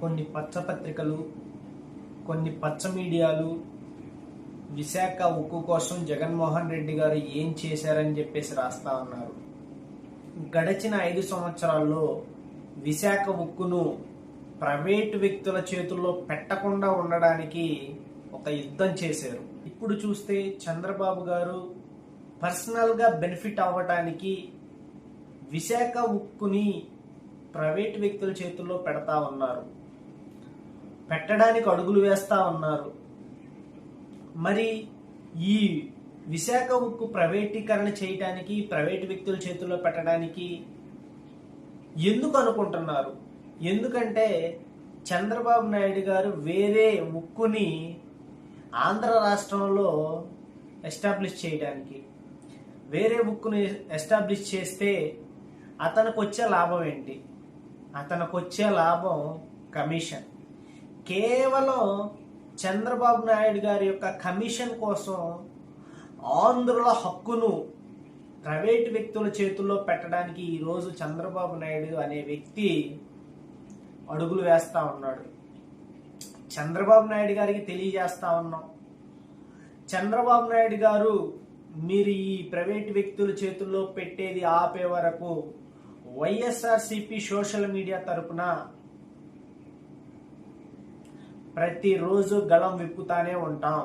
కొన్ని పచ్చపత్రికలు, కొన్ని పచ్చ మీడియాలు విశాఖ ఉక్కు కోసం జగన్మోహన్ రెడ్డి గారు ఏం చేశారని చెప్పేసి రాస్తా ఉన్నారు. గడిచిన 5 సంవత్సరాల్లో విశాఖ ఉక్కును ప్రైవేటు వ్యక్తుల చేతుల్లో పెట్టకుండా ఉండడానికి ఒక యుద్ధం చేశారు. ఇప్పుడు చూస్తే చంద్రబాబు గారు పర్సనల్గా బెనిఫిట్ అవ్వటానికి విశాఖ ఉక్కుని ప్రైవేటు వ్యక్తుల చేతుల్లో పెడతా ఉన్నారు, పెట్టడానికి అడుగులు వేస్తా ఉన్నారు. మరి ఈ విశాఖ ఉక్కు ప్రైవేటీకరణ చేయడానికి, ప్రైవేటు వ్యక్తుల చేతుల్లో పెట్టడానికి ఎందుకు అనుకుంటున్నారు? ఎందుకంటే చంద్రబాబు నాయుడు గారు వేరే ఉక్కుని ఆంధ్ర రాష్ట్రంలో ఎస్టాబ్లిష్ చేయడానికి, వేరే ఉక్కుని ఎస్టాబ్లిష్ చేస్తే అతనికి వచ్చే లాభం ఏంటి? అతనికి వచ్చే లాభం కమిషన్. కేవలం చంద్రబాబు నాయుడు గారి యొక్క కమిషన్ కోసం ఆంధ్రుల హక్కును ప్రైవేటు వ్యక్తుల చేతుల్లో పెట్టడానికి ఈరోజు చంద్రబాబు నాయుడు అనే వ్యక్తి అడుగులు వేస్తా ఉన్నాడు. చంద్రబాబు నాయుడు గారికి తెలియజేస్తా ఉన్నాం, చంద్రబాబు నాయుడు గారు మీరు ఈ ప్రైవేటు వ్యక్తుల చేతుల్లో పెట్టేది ఆపే వరకు వైఎస్ఆర్సీపీ సోషల్ మీడియా తరపున ప్రతిరోజు గళం విప్పుతానే ఉంటాం.